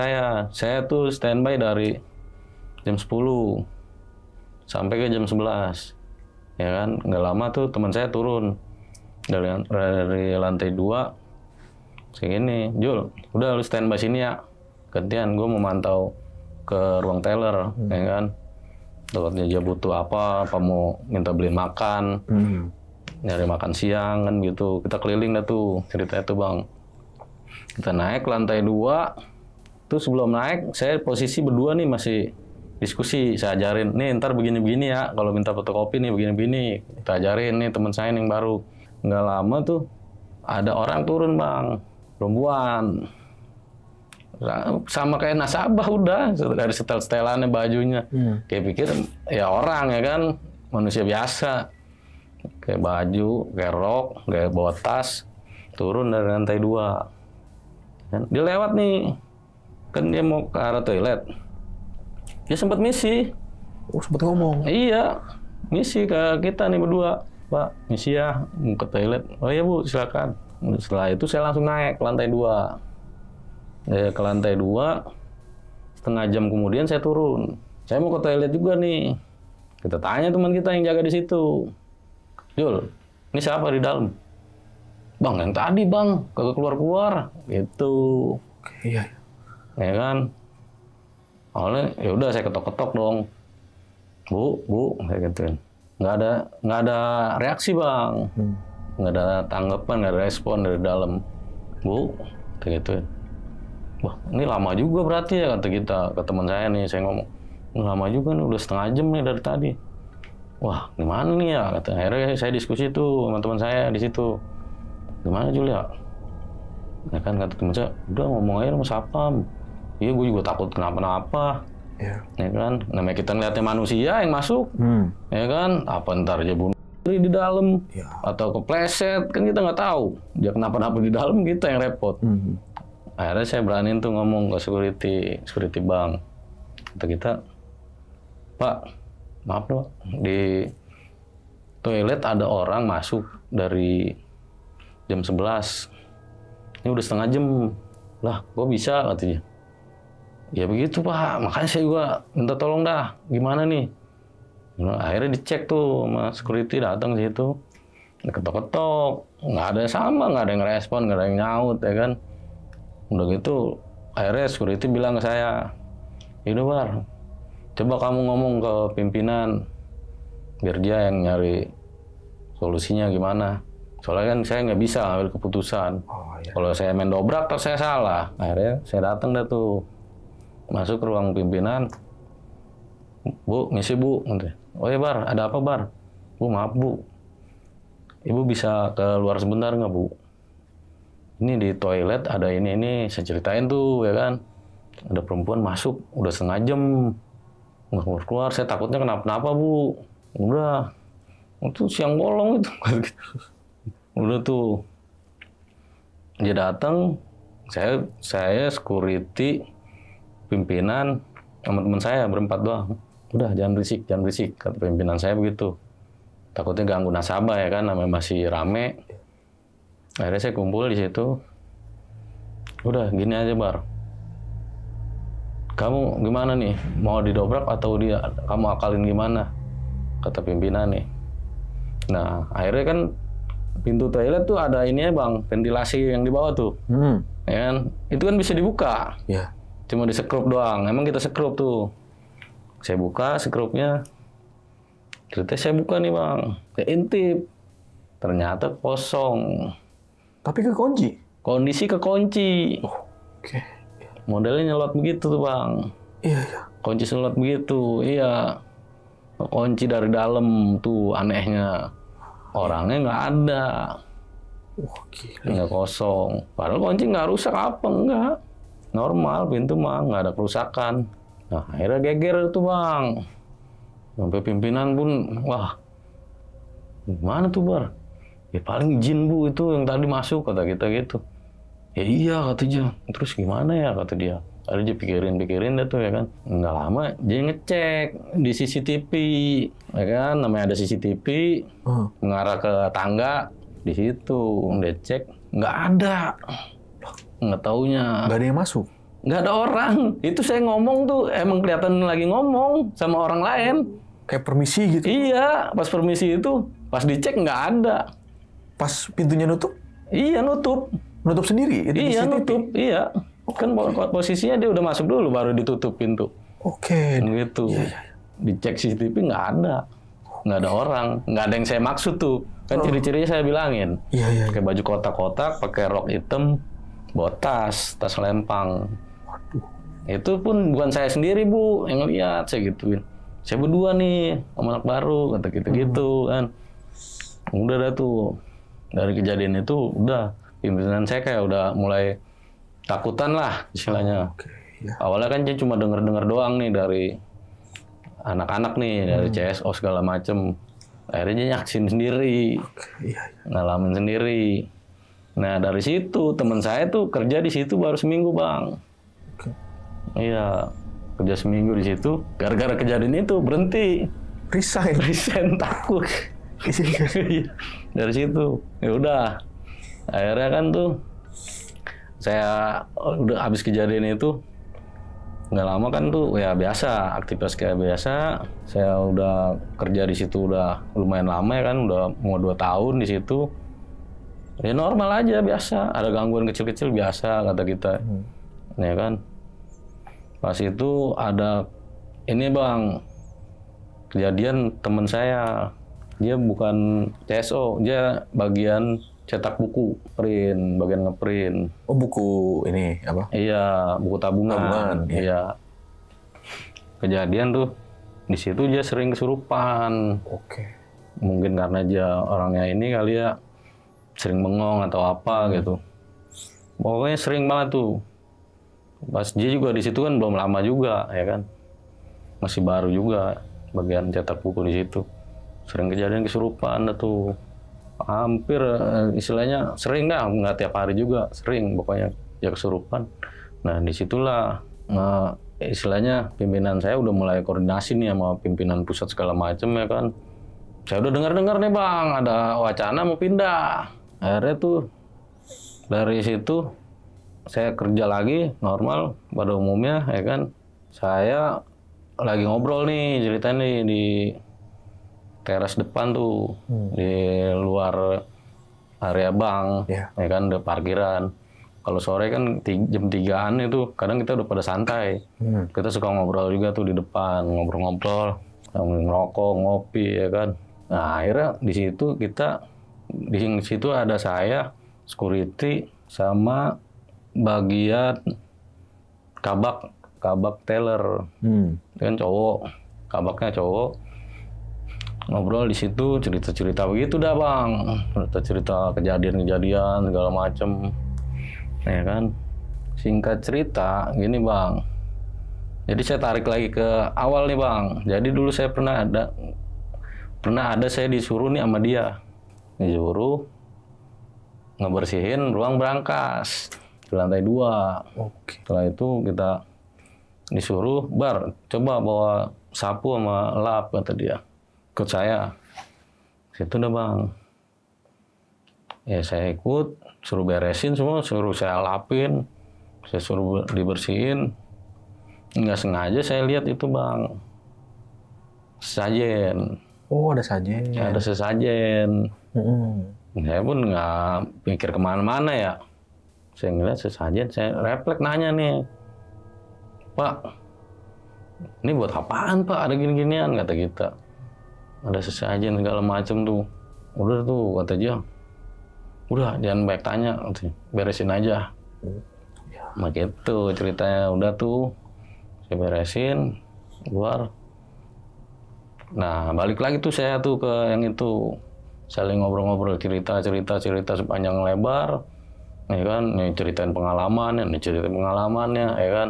Speaker 1: saya tuh standby dari jam 10 sampai ke jam 11. Ya kan, nggak lama tuh teman saya turun dari lantai 2. Segini, Jul, udah lu standby sini ya. Gantian gue mau mantau ke ruang teller, ya kan. Takutnya dia butuh apa mau minta beliin makan, nyari makan siang kan gitu. Kita keliling dah tuh, ceritanya tuh bang. Kita naik ke lantai 2. Tuh sebelum naik, saya posisi berdua nih masih diskusi. Saya ajarin, nih ntar begini-begini ya, kalau minta fotokopi nih begini-begini. Kita ajarin nih teman saya yang baru. Nggak lama tuh, ada orang turun bang, perempuan. Sama kayak nasabah udah, dari setel-setelannya bajunya. Kayak pikir, ya orang ya kan, manusia biasa. Kayak baju, kayak rok, kayak bawa tas, turun dari lantai 2. Dia lewat nih. Kan dia mau ke arah toilet. Dia sempat misi.
Speaker 2: Oh, sempat ngomong.
Speaker 1: Iya, misi ke kita nih berdua. Pak, misi ya, mau ke toilet. Oh iya bu, silakan. Setelah itu saya langsung naik ke lantai 2. Ke lantai 2, setengah jam kemudian saya turun. Saya mau ke toilet juga nih. Kita tanya teman kita yang jaga di situ. Jul, ini siapa di dalam? Bang, yang tadi bang, kagak keluar-keluar. Gitu.
Speaker 2: Iya.
Speaker 1: Ya kan, awalnya ya udah saya ketok-ketok dong, bu, kayak gituin. Nggak ada reaksi bang, nggak ada tanggapan, nggak ada respon dari dalam, bu, kayak gituin. Wah, ini lama juga berarti ya kata kita, ke teman saya nih, saya ngomong, ini lama juga nih, udah setengah jam nih dari tadi. Wah, gimana nih ya? Kata akhirnya saya diskusi tuh sama teman saya di situ. Gimana Julia? Ya kan kata teman saya, udah ngomong aja sama Sapam. Iya, gue juga takut kenapa-napa. Ya kan, namanya kita ngeliatnya manusia yang masuk. Ya kan, apa ntar aja bunuh. di dalam
Speaker 2: Ya.
Speaker 1: atau kepleset, kan kita nggak tahu. Dia kenapa-napa di dalam, kita yang repot. Akhirnya saya beraniin tuh ngomong ke security bank. Kata kita, Pak, maaf Pak, di toilet ada orang masuk dari jam 11. Ini udah setengah jam. Lah, kok bisa katanya. Ya begitu Pak, makanya saya juga minta tolong dah. Gimana nih? Nah, akhirnya dicek tuh sama security, datang ke situ. Ketok-ketok, nggak ada nggak ada yang ngerespon, nggak ada yang nyaut ya kan. Udah gitu, akhirnya security bilang ke saya, "Yaudah Bar, coba kamu ngomong ke pimpinan, biar dia yang nyari solusinya gimana. Soalnya kan saya nggak bisa ambil keputusan. Kalau saya main dobrak, terus saya salah." Akhirnya saya datang dah tuh, masuk ke ruang pimpinan. "Bu, misi Bu." "Oh ya Bar, ada apa Bar?" "Bu, maaf Bu, Ibu bisa keluar sebentar nggak Bu? Ini di toilet ada ini." Saya ceritain tuh ya kan. Ada perempuan masuk, udah setengah jam nggak keluar. Saya takutnya kenapa-napa Bu. Udah, itu siang bolong itu. Udah tuh, dia datang, saya security, pimpinan, sama teman saya berempat doang. "Udah jangan berisik, kata pimpinan saya begitu. Takutnya ganggu nasabah ya kan, namanya masih rame. Akhirnya saya kumpul di situ. "Udah gini aja Bar, kamu gimana nih? Mau didobrak atau kamu akalin gimana?" Kata pimpinan nih. Nah akhirnya kan pintu toilet tuh ada ininya Bang, ventilasi yang di bawah tuh. Ya kan? Itu kan bisa dibuka.
Speaker 2: Ya.
Speaker 1: Cuma disekrup doang. Emang kita sekrup tuh. Saya buka sekrupnya. Ceritanya saya buka nih Bang. Saya intip. Ternyata kosong.
Speaker 2: Tapi kekunci?
Speaker 1: Kondisi kekunci.
Speaker 2: Oke.
Speaker 1: Modelnya nyelot begitu tuh Bang.
Speaker 2: Iya.
Speaker 1: Kunci nyelot begitu. Iya. Kunci dari dalam tuh anehnya. Orangnya nggak ada. Nggak kosong. Padahal kunci nggak rusak apa, enggak. Normal, pintu mah nggak ada kerusakan. Nah, akhirnya geger tuh Bang. Sampai pimpinan pun, wah, gimana tuh Bar? Ya paling jin Bu itu yang tadi masuk, kata kita gitu. Ya iya, kata dia. Terus gimana ya, kata dia. Akhirnya dia pikirin deh tuh ya kan. Nggak lama, dia ngecek di CCTV. Ya kan, namanya ada CCTV, mengarah ke tangga. Di situ, dia cek, nggak ada. Nggak taunya.
Speaker 2: Nggak ada yang masuk?
Speaker 1: Nggak ada orang. Itu saya ngomong tuh, emang kelihatan lagi ngomong sama orang lain.
Speaker 2: Kayak permisi gitu?
Speaker 1: Iya, pas permisi itu, pas dicek nggak ada.
Speaker 2: Pas pintunya nutup?
Speaker 1: Iya, nutup.
Speaker 2: Nutup sendiri?
Speaker 1: Iya, nutup. Iya. Kan posisinya dia udah masuk dulu, baru ditutup pintu.
Speaker 2: Oke.
Speaker 1: Gitu. Iya. Dicek CCTV nggak ada. Nggak ada orang. Nggak ada yang saya maksud tuh. Kan ciri-cirinya saya bilangin.
Speaker 2: Iya.
Speaker 1: Pakai baju kotak-kotak, pakai rok hitam, bawa tas lempang. Itu pun bukan saya sendiri Bu yang lihat, saya gituin. Saya berdua nih sama anak baru, kata gitu kan. Udah dah tuh, dari kejadian itu udah pimpinan saya kayak udah mulai takutan lah istilahnya. Awalnya kan dia cuma denger doang nih dari anak-anak nih, dari CSO segala macem. Akhirnya dia nyaksin sendiri, ngalamin sendiri. Nah dari situ teman saya tuh kerja di situ baru seminggu Bang. Iya, kerja seminggu di situ. Gara-gara kejadian itu berhenti. Resign takut. Dari situ, ya udah. Akhirnya kan tuh saya udah habis kejadian itu, nggak lama kan tuh ya biasa, aktivitas kayak biasa. Saya udah kerja di situ udah lumayan lama ya kan, udah mau 2 tahun di situ. Ya normal aja biasa, ada gangguan kecil-kecil biasa kata kita, ya kan. Pas itu ada ini Bang, kejadian teman saya, dia bukan CSO, dia bagian cetak buku, bagian ngeprint.
Speaker 2: Oh buku ini apa?
Speaker 1: Iya, buku tabungan. Iya. Kejadian tuh di situ dia sering kesurupan. Mungkin karena dia orangnya ini kali ya, sering bengong atau apa gitu. Pokoknya sering banget tuh. Pas dia juga di situ kan belum lama juga ya kan, masih baru juga bagian cetak buku di situ. Sering kejadian kesurupan dah tuh. Hampir istilahnya sering dah, nggak tiap hari juga, sering pokoknya ya kesurupan. Nah disitulah istilahnya pimpinan saya udah mulai koordinasi nih sama pimpinan pusat segala macem ya kan. Saya udah dengar nih bang, ada wacana mau pindah. Akhirnya tuh dari situ saya kerja lagi normal pada umumnya ya kan. Saya lagi ngobrol nih ceritanya nih di teras depan tuh, di luar area bank, ya kan, di parkiran. Kalau sore kan jam 3-an itu kadang kita udah pada santai. Kita suka ngobrol juga tuh di depan, ngobrol-ngobrol, ngerokok, ngopi ya kan. Nah akhirnya di situ ada saya, security, sama bagian kabak teller. Kan cowok, kabaknya cowok. Ngobrol di situ cerita-cerita begitu dah bang, cerita kejadian-kejadian segala macem, ya kan. Singkat cerita gini bang, jadi saya tarik lagi ke awal nih bang. Jadi dulu saya pernah ada saya disuruh nih sama dia, disuruh ngebersihin ruang brankas di lantai 2. Setelah itu kita disuruh coba bawa sapu sama lap kata dia. Ikut saya, situ udah bang. Ya saya ikut, suruh beresin semua, suruh saya lapin, saya suruh dibersihin. Nggak sengaja saya lihat itu bang, sesajen.
Speaker 3: Oh ada sajen.
Speaker 1: Ada sesajen. Saya pun nggak mikir kemana-mana ya. Saya ngeliat sesajen, saya refleks nanya nih, Pak, ini buat apaan Pak? Ada gini-ginian kata kita. Ada sesajen segala macem tuh. Udah tuh kata dia. Udah jangan banyak tanya, beresin aja. Nah gitu ceritanya. Udah tuh saya beresin, keluar. Nah balik lagi tuh saya tuh ke yang itu, saling ngobrol-ngobrol, cerita sepanjang lebar, ya kan. Nih ceritain pengalamannya, ya kan.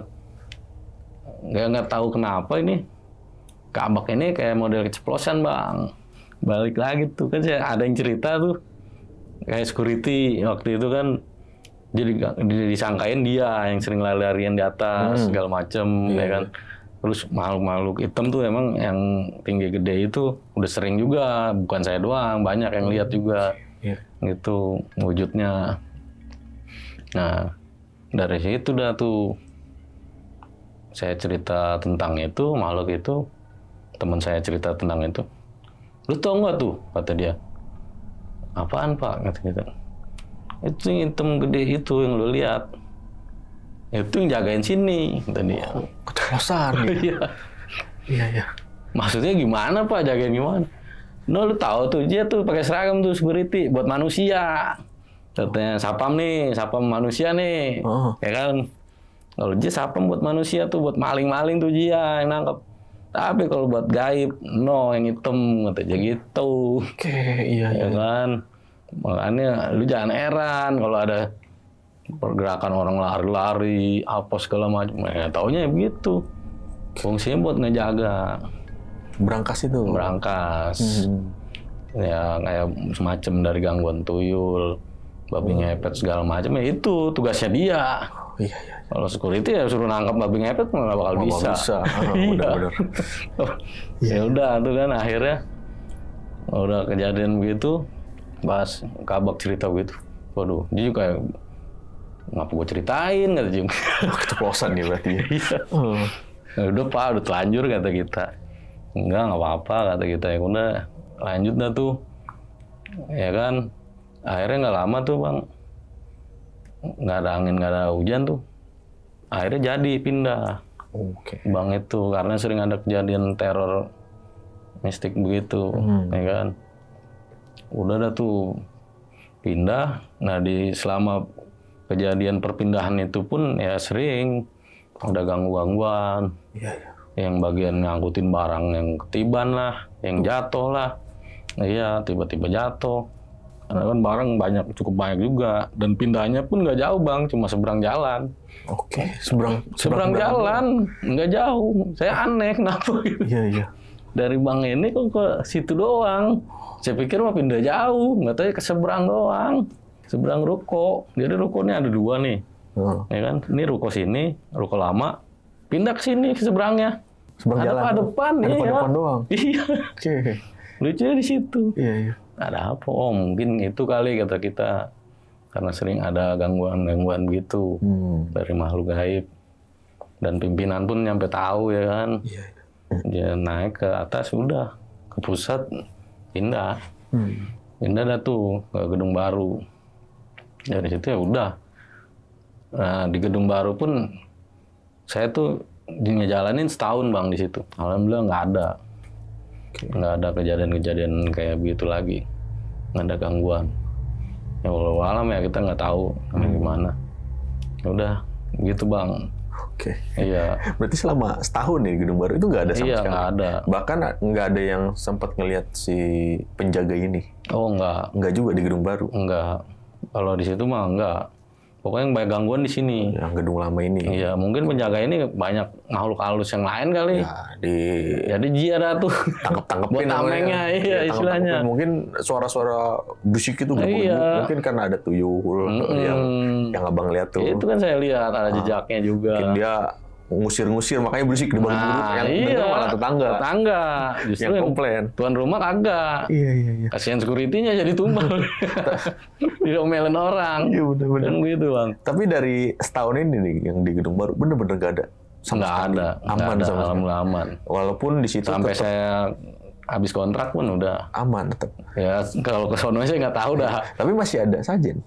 Speaker 1: Nggak tahu kenapa ini kabak ini kayak model keceplosan bang. Balik lagi tuh kan saya ada yang cerita tuh kayak security waktu itu kan, jadi disangkain dia yang sering lari-larian di atas segala macem ya kan. Terus makhluk-makhluk hitam tuh emang yang tinggi gede itu udah sering juga, bukan saya doang, banyak yang lihat juga gitu wujudnya. Nah dari situ dah tuh saya cerita tentang itu, makhluk itu. Teman saya cerita tentang itu. Lu tau nggak tuh kata dia? Apaan Pak? Kata kita. Itu yang hitam gede itu yang lu lihat. Itu yang jagain sini kata dia.
Speaker 3: Keceplosan ya. Iya. Maksudnya gimana Pak? Jagain gimana? No lu tahu tuh dia tuh pakai seragam tuh security buat manusia. Katanya sapam manusia nih. Ya kan? Kalau dia sapam buat manusia tuh buat maling-maling tuh dia yang nangkep. Tapi kalau buat gaib, yang hitam katanya gitu. Iya. Kan? Makanya lu jangan heran kalau ada pergerakan orang lari-lari, apa segala macam. Ya taunya ya begitu. Fungsinya buat ngejaga. Berangkas itu?
Speaker 1: Berangkas. Ya kayak semacam dari gangguan tuyul, babi ngepet segala macam. Ya itu tugasnya dia. Iya. Kalau security ya suruh nangkap babi ngepet nggak bakal bisa. Benar. Ya udah tuh kan akhirnya udah kejadian begitu, pas kabak cerita begitu. Waduh, dia juga ngapa gue ceritain kata dia.
Speaker 3: Keceplosan ya berarti.
Speaker 1: Udah Pak, udah telanjur kata kita. Enggak apa-apa kata kita. Ya udah lanjut dah tuh. Ya kan. Akhirnya nggak lama tuh bang, nggak ada angin, nggak ada hujan tuh. Akhirnya jadi pindah. Bang itu karena sering ada kejadian teror mistik begitu, ya kan. Udah dah tuh pindah. Nah selama kejadian perpindahan itu pun ya sering ada gangguan. Yang bagian ngangkutin barang yang ketiban lah, yang jatuh lah. Iya tiba-tiba jatuh. Karena kan barang cukup banyak juga, dan pindahnya pun nggak jauh bang, cuma seberang jalan.
Speaker 3: Seberang
Speaker 1: jalan, nggak jauh. Saya aneh kenapa?
Speaker 3: Iya. dari bank ini kok ke situ doang. Saya pikir mah pindah jauh, nggak tahu ya ke seberang doang. Seberang ruko. Jadi rukonya ada 2 nih. Ya kan? Ini ruko sini, ruko lama. Pindah ke sini, ke seberangnya.
Speaker 2: Seberang jalan.
Speaker 3: Ada depan,
Speaker 2: ada
Speaker 3: iya.
Speaker 2: depan doang.
Speaker 3: Iya.
Speaker 2: Oke.
Speaker 3: Lucunya di situ.
Speaker 2: Iya.
Speaker 3: Ada apa? Oh, mungkin itu kali kata kita. Karena sering ada gangguan-gangguan gitu dari makhluk gaib. Dan pimpinan pun nyampe tahu ya kan.
Speaker 2: Iya.
Speaker 3: Dia naik ke atas udah ke pusat pindah. Pindah dah tuh ke gedung baru. Dari situ ya udah. Nah, di gedung baru pun saya tuh ngejalanin setahun Bang di situ. Alhamdulillah nggak ada. Nggak ada kejadian-kejadian kayak begitu lagi. Nggak ada gangguan. Ya walau alam ya kita nggak tahu gimana. Ya udah gitu Bang.
Speaker 2: Oke.
Speaker 3: Iya.
Speaker 2: Berarti selama setahun nih di gedung baru itu nggak ada sama
Speaker 3: Iya,
Speaker 2: sekali?
Speaker 3: nggak ada.
Speaker 2: Bahkan nggak ada yang sempat ngelihat si penjaga ini?
Speaker 3: Oh nggak.
Speaker 2: Nggak juga di gedung baru?
Speaker 3: Enggak. Kalau di situ mah enggak. Pokoknya yang banyak gangguan di sini.
Speaker 2: Yang gedung lama ini?
Speaker 3: Iya, mungkin penjaga ini banyak makhluk halus yang lain kali.
Speaker 2: Ya,
Speaker 3: Jadi dia ada tuh.
Speaker 2: tangkep-tangkepin
Speaker 3: buat tamengnya, iya istilahnya.
Speaker 2: Mungkin suara-suara berisik itu
Speaker 3: Iya.
Speaker 2: mungkin karena ada tuyul yang abang lihat tuh.
Speaker 3: Itu kan saya lihat ada jejaknya juga.
Speaker 2: Mungkin dia ngusir-ngusir makanya berisik di balik yang denger malah tetangga.
Speaker 3: Justru
Speaker 2: yang komplain.
Speaker 3: Tuan rumah kagak.
Speaker 2: Iya.
Speaker 3: Kasihan security-nya jadi tumbal. Diomelin orang.
Speaker 2: Iya benar-benar.
Speaker 3: Kan gitu Bang.
Speaker 2: Tapi dari setahun ini nih yang di gedung baru bener-bener gak ada.
Speaker 3: Nggak ada.
Speaker 2: Aman sama sekali.
Speaker 3: Alhamdulillah aman.
Speaker 2: Walaupun di situ
Speaker 3: Sampai
Speaker 2: tetap
Speaker 3: saya habis kontrak pun udah.
Speaker 2: aman tetap.
Speaker 3: Ya kalau ke sono saya nggak tahu dah.
Speaker 2: Tapi masih ada sajen.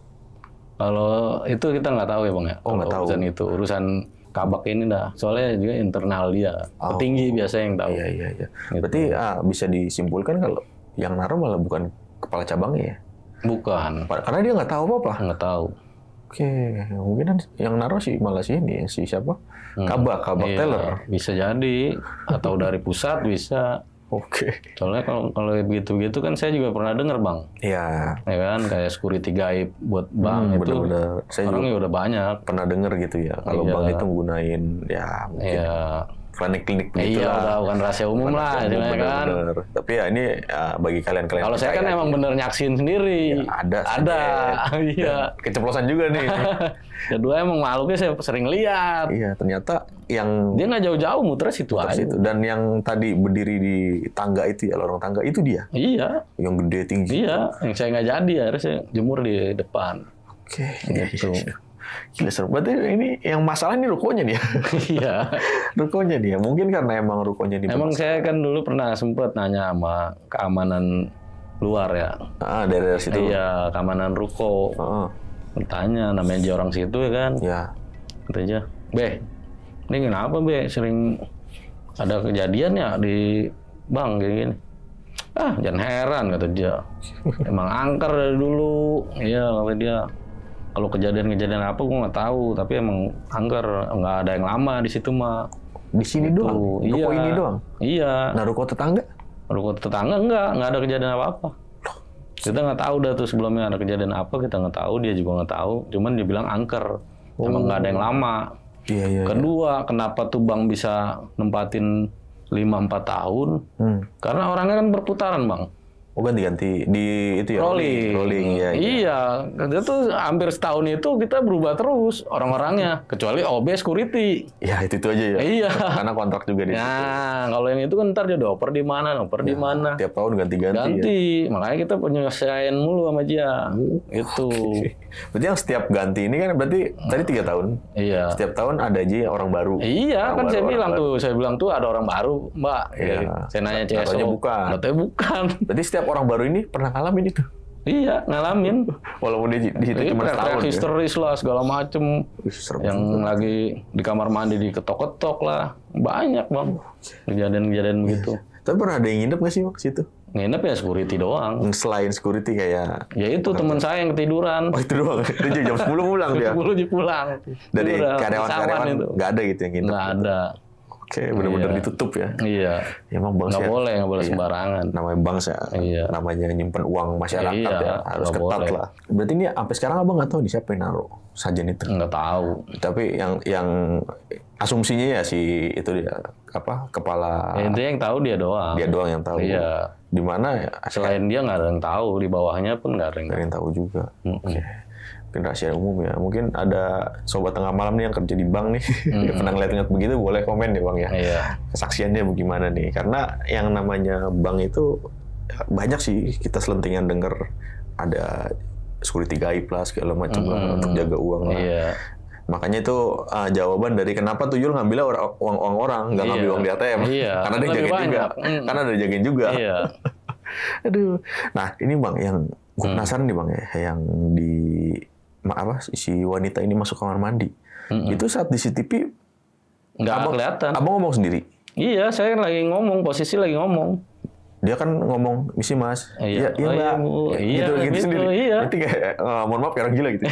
Speaker 3: Kalau itu kita nggak tahu ya Bang ya.
Speaker 2: Oh, nggak tahu.
Speaker 3: Urusan itu. Urusan kabak ini dah. Soalnya juga internal dia. Petinggi biasa yang tahu.
Speaker 2: Iya.
Speaker 3: Gitu.
Speaker 2: Berarti bisa disimpulkan kalau yang naruh malah bukan kepala cabangnya ya?
Speaker 3: Bukan.
Speaker 2: Karena dia nggak tahu apa-apa.
Speaker 3: Nggak tahu.
Speaker 2: Oke, mungkin yang naruh sih malah ini si siapa? Kabak
Speaker 3: Iya,
Speaker 2: teller.
Speaker 3: bisa jadi. Atau dari pusat bisa.
Speaker 2: Oke.
Speaker 3: Soalnya kalau begitu-begitu kan saya juga pernah dengar Bang.
Speaker 2: Iya.
Speaker 3: Ya kan kayak security gaib buat bank itu.
Speaker 2: Benar-benar. Saya
Speaker 3: Orang
Speaker 2: juga
Speaker 3: ya udah banyak.
Speaker 2: pernah dengar gitu ya. Kalau
Speaker 3: Iya.
Speaker 2: bank itu menggunain ya mungkin
Speaker 3: Iya.
Speaker 2: klinik-klinik begitu
Speaker 3: Iya,
Speaker 2: lah.
Speaker 3: udah bukan rahasia umum lah, istilahnya kan.
Speaker 2: Benar. Tapi ya ini bagi kalian-kalian.
Speaker 3: Kalau saya kan
Speaker 2: percaya
Speaker 3: emang
Speaker 2: aja.
Speaker 3: bener nyaksin sendiri.
Speaker 2: Ya, ada.
Speaker 3: Iya.
Speaker 2: Keceplosan juga nih.
Speaker 3: Kedua emang makhluknya saya sering lihat.
Speaker 2: Iya, ternyata yang
Speaker 3: Dia nggak jauh-jauh muter situ aja.
Speaker 2: situ. Dan yang tadi berdiri di tangga itu ya, lorong tangga itu dia.
Speaker 3: Iya,
Speaker 2: Yang gede tinggi.
Speaker 3: iya. Yang saya nggak jadi harusnya jemur di depan.
Speaker 2: Oke.
Speaker 3: Gitu.
Speaker 2: Gila seru. Berarti ini yang masalah ini rukonya dia.
Speaker 3: Iya.
Speaker 2: Rukonya dia. Mungkin karena emang rukonya dia.
Speaker 3: Emang saya kan dulu pernah sempet nanya sama keamanan luar ya.
Speaker 2: Dari situ.
Speaker 3: Iya, keamanan ruko.
Speaker 2: Heeh.
Speaker 3: Bertanya, namanya dia orang situ ya kan.
Speaker 2: Ya.
Speaker 3: Katanya, Be, ini kenapa Be? Sering ada kejadian ya di bank gini-gini. Ah, jangan heran kata dia. Emang angker dari dulu. Iya, kata dia. Kalau kejadian-kejadian apa gue nggak tahu, tapi emang angker, nggak ada yang lama di situ mah.
Speaker 2: Di sini
Speaker 3: Gitu.
Speaker 2: doang. Ruko ini doang.
Speaker 3: Iya.
Speaker 2: Nah, ruko tetangga?
Speaker 3: Ruko tetangga nggak ada kejadian apa-apa. Kita nggak tahu dah tuh sebelumnya ada kejadian apa, kita nggak tahu, dia juga nggak tahu. Cuman dia bilang angker, emang nggak ada yang lama.
Speaker 2: Iya.
Speaker 3: Kedua, kenapa tuh bank bisa nempatin 5-4 tahun? Karena orangnya kan berputaran Bang.
Speaker 2: Oh, ganti-ganti di itu ya.
Speaker 3: Rolling.
Speaker 2: Iya.
Speaker 3: Iya, dia tuh hampir setahun itu kita berubah terus orang-orangnya, kecuali OB security.
Speaker 2: Ya, itu aja ya.
Speaker 3: Iya.
Speaker 2: Karena kontrak juga di situ.
Speaker 3: Nah, kalau yang itu kan ntar dia oper di mana, di mana.
Speaker 2: Tiap tahun ganti-ganti ya.
Speaker 3: Ganti, makanya kita penyelesaian mulu sama dia. Itu.
Speaker 2: Berarti yang setiap ganti ini kan berarti tadi 3 tahun.
Speaker 3: Iya.
Speaker 2: Setiap tahun ada aja orang baru.
Speaker 3: Iya,
Speaker 2: Orang
Speaker 3: kan saya
Speaker 2: baru,
Speaker 3: bilang
Speaker 2: orang
Speaker 3: tuh, saya bilang tuh ada orang baru, Mbak.
Speaker 2: Iya.
Speaker 3: Saya nanya
Speaker 2: Katanya
Speaker 3: CSO.
Speaker 2: bukan.
Speaker 3: Katanya bukan.
Speaker 2: Berarti setiap orang baru ini pernah ngalamin itu.
Speaker 3: Iya, ngalamin.
Speaker 2: Walaupun di situ
Speaker 3: Jadi
Speaker 2: cuma setahun.
Speaker 3: teriak-teriak
Speaker 2: Ya.
Speaker 3: histeris lah, segala macem.
Speaker 2: Serem
Speaker 3: Yang
Speaker 2: juga.
Speaker 3: lagi di kamar mandi diketok-ketok lah. Banyak, Bang. Kejadian-kejadian begitu.
Speaker 2: Tapi pernah ada yang nginep nggak sih Bang, situ?
Speaker 3: Nginep ya security doang.
Speaker 2: Selain security kayak...
Speaker 3: Ya itu teman saya yang ketiduran.
Speaker 2: Oh itu doang? Itu jam 10 pulang dia?
Speaker 3: 10 pulang.
Speaker 2: Dari
Speaker 3: Itu udah
Speaker 2: karyawan-karyawan
Speaker 3: pisawan itu.
Speaker 2: nggak ada gitu yang nginep?
Speaker 3: Nggak ada.
Speaker 2: Oke, benar-benar ditutup ya.
Speaker 3: Iya.
Speaker 2: Ya, emang bank
Speaker 3: nggak boleh sembarangan.
Speaker 2: Namanya bank namanya nyimpen uang masyarakat ya, harus ketat lah. Berarti ini sampai sekarang abang nggak tahu nih siapa yang naruh sajen itu?
Speaker 3: Nggak tahu.
Speaker 2: Tapi yang asumsinya ya si itu dia kepala.
Speaker 3: Ya, intinya yang tahu dia doang.
Speaker 2: Dia doang yang tahu.
Speaker 3: Iya.
Speaker 2: Di mana?
Speaker 3: Selain dia nggak ada yang tahu, di bawahnya pun nggak ada
Speaker 2: yang tahu juga. Oke. Mungkin rahasia umum ya. Mungkin ada sobat tengah malam nih yang kerja di bank nih, pernah ngeliat begitu, boleh komen ya bang ya.
Speaker 3: Iya.
Speaker 2: Kesaksiannya bagaimana nih? Karena yang namanya bank itu banyak sih kita selentingan dengar ada security gaib lah segala macam lah untuk jaga uang lah.
Speaker 3: Iya.
Speaker 2: Makanya itu jawaban dari kenapa Tuyul ngambilnya uang orang, nggak ngambil uang di ATM.
Speaker 3: Iya.
Speaker 2: Karena ada yang jagain juga. Karena ada yang jagain juga.
Speaker 3: Iya.
Speaker 2: Aduh. Nah ini bang yang gue penasaran nih bang ya, yang di si wanita ini masuk kamar mandi. Itu saat di CCTV
Speaker 3: nggak kelihatan.
Speaker 2: Abang ngomong sendiri?
Speaker 3: Iya, saya lagi ngomong, posisi lagi ngomong.
Speaker 2: Dia kan ngomong, misi mas.
Speaker 3: Iya,
Speaker 2: mbak. Gitu sendiri.
Speaker 3: Iya.
Speaker 2: Berarti kayak, mohon maaf ya orang gila gitu.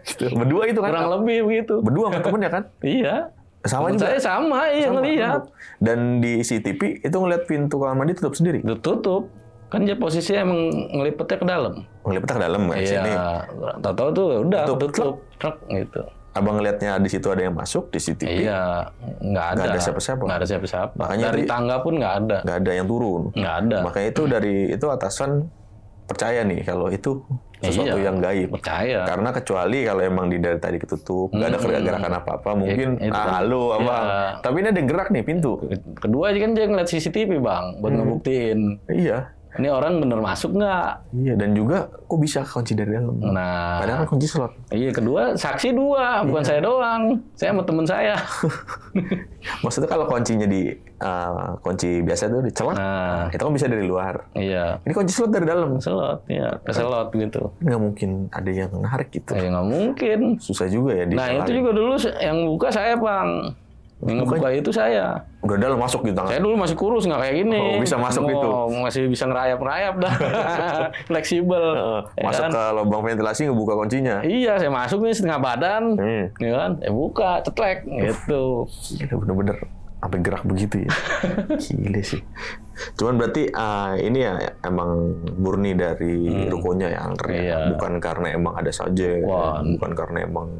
Speaker 2: Gitu. Berdua itu kan?
Speaker 3: Kurang lebih begitu.
Speaker 2: Berdua sama temennya kan?
Speaker 3: Iya.
Speaker 2: Sama juga?
Speaker 3: Saya sama, iya ngelihat.
Speaker 2: Dan di CCTV itu ngeliat pintu kamar mandi tutup sendiri?
Speaker 3: Tutup. Kan dia posisinya emang ngelipetnya ke dalam.
Speaker 2: Ngelipetnya ke dalam nggak?
Speaker 3: Iya. Tahu-tahu tuh udah tutup. Gitu.
Speaker 2: Abang ngelihatnya di situ ada yang masuk di CCTV?
Speaker 3: Iya, nggak ada
Speaker 2: siapa-siapa.
Speaker 3: Nggak ada siapa-siapa.
Speaker 2: Makanya
Speaker 3: dari tangga pun nggak ada.
Speaker 2: Nggak ada yang turun.
Speaker 3: Nggak ada.
Speaker 2: Makanya itu dari itu atasan percaya nih kalau itu sesuatu yang gaib.
Speaker 3: Percaya.
Speaker 2: Karena kecuali kalau emang di dari tadi ketutup, nggak ada gerakan apa-apa, mungkin halo abang. Tapi ini ada gerak nih pintu.
Speaker 3: Kedua kan dia ngeliat CCTV bang, buat ngebuktiin.
Speaker 2: Iya.
Speaker 3: Ini orang bener masuk nggak?
Speaker 2: Iya, dan juga kok bisa kunci dari dalam?
Speaker 3: Nah,
Speaker 2: padahal kan kunci slot.
Speaker 3: Iya, kedua saksi dua, bukan saya doang. Saya sama temen saya.
Speaker 2: Maksudnya kalau kuncinya di kunci biasa tuh dicelak, itu kan bisa dari luar.
Speaker 3: Iya.
Speaker 2: Ini kunci slot dari dalam.
Speaker 3: Slot, iya, ke slot gitu.
Speaker 2: Nggak mungkin ada yang narik gitu.
Speaker 3: Nggak mungkin.
Speaker 2: Susah juga ya.
Speaker 3: Nah itu juga dulu yang buka saya bang. Yang ngebuka itu saya.
Speaker 2: Udah dalam masuk gitu tangan?
Speaker 3: Saya dulu masih kurus, nggak kayak gini.
Speaker 2: Oh, bisa masuk gitu?
Speaker 3: Masih bisa ngerayap-rayap dah. Fleksibel.
Speaker 2: Masuk ke lubang ventilasi ngebuka kuncinya?
Speaker 3: Iya, saya masuk nih setengah badan. Ya kan? Buka, cetlek. Gitu.
Speaker 2: Gila, bener-bener sampai gerak begitu ya. Gila sih. Cuman berarti ini ya emang murni dari rukonya ya angker ya?
Speaker 3: Iya.
Speaker 2: Bukan karena emang ada saja. Bukan karena emang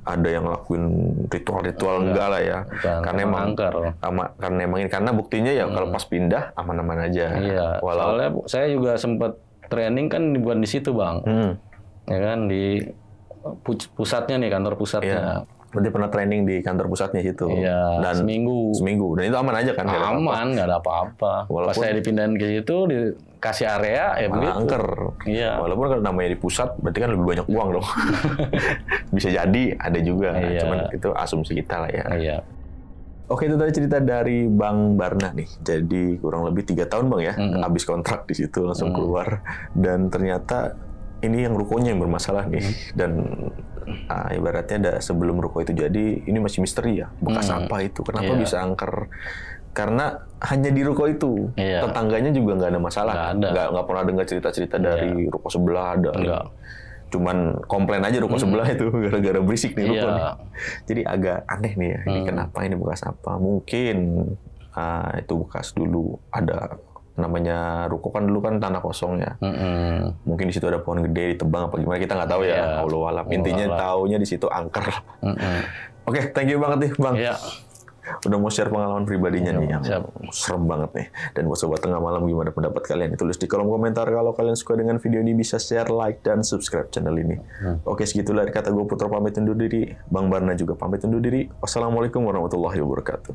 Speaker 2: ada yang lakuin ritual-ritual enggak lah ya. Karena emang karena buktinya ya kalau pas pindah aman-aman aja.
Speaker 3: Iya. Soalnya saya juga sempat training kan bukan di situ bang. Ya kan di pusatnya nih, kantor pusatnya.
Speaker 2: Iya. Berarti pernah training di kantor pusatnya situ.
Speaker 3: Iya.
Speaker 2: Dan seminggu. Dan itu aman aja kan?
Speaker 3: Aman, nggak ada apa-apa. Pas saya dipindahin ke situ, dikasih area, ya begitu.
Speaker 2: Angker.
Speaker 3: Iya.
Speaker 2: Walaupun kalau namanya di pusat, berarti kan lebih banyak uang dong. Bisa jadi, ada juga.
Speaker 3: Iya.
Speaker 2: Cuman itu asumsi kita lah ya.
Speaker 3: Iya.
Speaker 2: Oke, itu tadi cerita dari Bang Barna nih. Jadi kurang lebih 3 tahun Bang ya, habis kontrak di situ langsung keluar. Dan ternyata ini yang rukonya yang bermasalah nih. Dan ibaratnya sebelum ruko itu jadi, ini masih misteri ya. Bekas apa itu? Kenapa bisa angker? Karena hanya di ruko itu. Tetangganya juga nggak ada masalah. Nggak pernah dengar cerita-cerita dari ruko sebelah ada. Cuman komplain aja ruko sebelah itu gara-gara berisik nih ruko nih. Jadi agak aneh nih ya. Ini kenapa ini bekas apa? Mungkin itu bekas dulu ada namanya ruko kan dulu kan tanah kosong ya. Mungkin di situ ada pohon gede ditebang apa gimana kita nggak tahu ya. Allahu alam. Intinya taunya di situ angker. Oke, thank you banget nih Bang. Udah mau share pengalaman pribadinya nih yang serem banget nih. Dan buat sobat tengah malam gimana pendapat kalian? Tulis di kolom komentar. Kalau kalian suka dengan video ini bisa share, like, dan subscribe channel ini. Oke, segitulah dari kata gue Putra pamit undur diri. Bang Barna juga pamit undur diri. Wassalamualaikum warahmatullahi wabarakatuh.